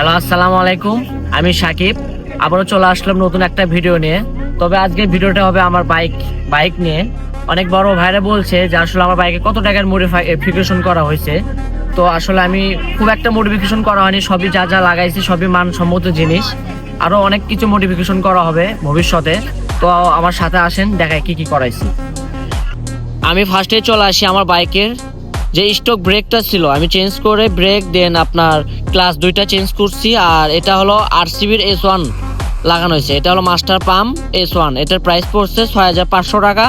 Hello, আসসালামু আলাইকুম। আমি সাকিব, আবারও চলে আসলাম নতুন একটা ভিডিও নিয়ে। তবে আজকে ভিডিওটা হবে আমার বাইক নিয়ে। অনেক বড় ভাইরা বলছে যে আসলে আমার বাইকে কত টাকার মডিফিকেশন করা হয়েছে। তো আসলে আমি খুব একটা মডিফিকেশন করা হয়নি, সবই যা যা লাগাইছি সবই মানসম্মত জিনিস। আরও অনেক কিছু মডিফিকেশন করা হবে ভবিষ্যতে। তো আমার সাথে আসেন, দেখায় কি কি করাইছি। আমি ফার্স্টে চলে আসি আমার বাইকের যে স্টক ব্রেকটা ছিল আমি চেঞ্জ করে ব্রেক দেন আপনার ক্লাস দুইটা চেঞ্জ করছি। আর এটা হলো আরসিবির S1 লাগানো হয়েছে। এটা হলো মাস্টার পাম্প S1। এটার প্রাইস পড়ছে 6500 টাকা,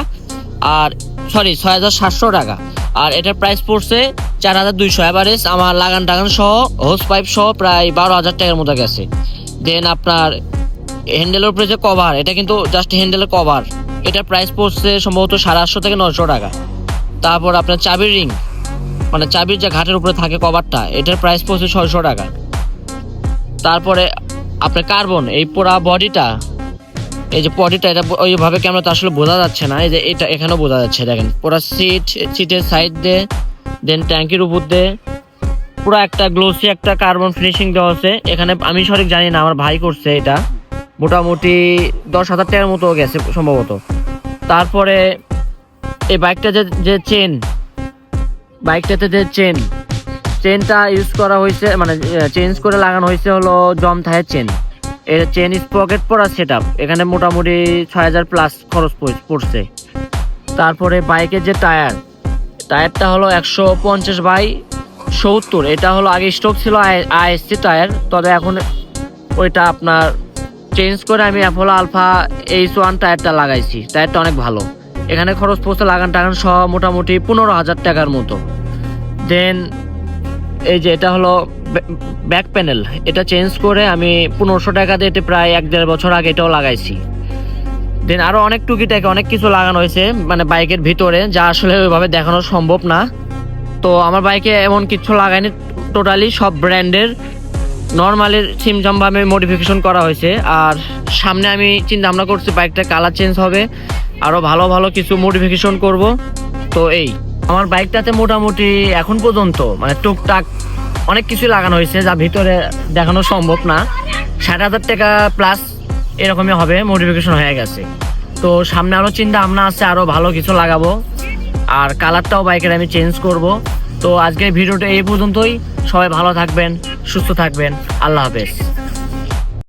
আর সরি 6700 টাকা। আর এটার প্রাইস পড়ছে 4200 অ্যাভারেজ। আমার লাগান টাগান সহ হোস পাইপ সহ প্রায় 12000 টাকার মতো গেছে। দেন আপনার হ্যান্ডেলের উপরে যে কভার, এটা কিন্তু জাস্ট হ্যান্ডেলের কভার, এটার প্রাইস পড়ছে সম্ভবত 850 থেকে 900 টাকা। তারপর আপনার চাবির রিং, মানে চাবির যে ঘাটের উপরে থাকে কভারটা, এটার প্রাইস পড়ছে 600 টাকা। তারপরে আপনার কার্বন এই পুরা বডিটা, এই যে বডিটা, এটা ওইভাবে ক্যামেরাতে আসলে বোঝা যাচ্ছে না, এই যে এটা এখানেও বোঝা যাচ্ছে, দেখেন পুরো সিটের সাইড দিয়ে দেন ট্যাঙ্কির উপর দিয়ে পুরো একটা গ্লোসি একটা কার্বন ফিনিশিং দেওয়া আছে। এখানে আমি সঠিক জানি না, আমার ভাই করছে এটা, মোটামুটি 10,000 টাকার মতো গেছে সম্ভবত। তারপরে এই বাইকটা যে বাইকটাতে যে চেনটা ইউজ করা হয়েছে, মানে চেঞ্জ করে লাগানো হয়েছে হলো জমথায়ের চেন। এর চেন স্পকেট পরা সেট আপ, এখানে মোটামুটি 6000 প্লাস খরচ পড়ছে। তারপরে বাইকের যে টায়ারটা হলো 150/70। এটা হলো আগে স্টক ছিল ISC টায়ার, তবে এখন ওইটা আপনার চেঞ্জ করে আমি অ্যাপোলো আলফা H1 টায়ারটা লাগাইছি। টায়ারটা অনেক ভালো। এখানে খরচ পড়ছে লাগান টাগান সহ মোটামুটি 15,000 টাকার মতো। দেন এই যে এটা হলো ব্যাক প্যানেল, এটা চেঞ্জ করে আমি 1500 টাকা দিয়ে এটা প্রায় 1-1.5 বছর আগে এটাও লাগাইছি। দেন আরও অনেক টুকিটাকি অনেক কিছু লাগানো হয়েছে মানে বাইকের ভিতরে, যা আসলে ওইভাবে দেখানো সম্ভব না। তো আমার বাইকে এমন কিছু লাগাইনি, টোটালি সব ব্র্যান্ডের নর্মালের সিমজামভাবে মডিফিকেশন করা হয়েছে। আর সামনে আমি চিন্তা ভাবনা করছি বাইকটা কালার চেঞ্জ হবে, আরও ভালো ভালো কিছু মডিফিকেশন করব। তো এই আমার বাইকটাতে মোটামুটি এখন পর্যন্ত মানে টুকটাক অনেক কিছু লাগানো হয়েছে, যা ভিতরে দেখানো সম্ভব না। 60,000 টাকা প্লাস এরকমই হবে, মডিফিকেশন হয়ে গেছে। তো সামনে আরও চিন্তা ভাবনা আছে, আরও ভালো কিছু লাগাবো। আর কালারটাও বাইকের আমি চেঞ্জ করব। তো আজকের ভিডিওটা এই পর্যন্তই। সবাই ভালো থাকবেন, সুস্থ থাকবেন। আল্লাহ হাফেজ।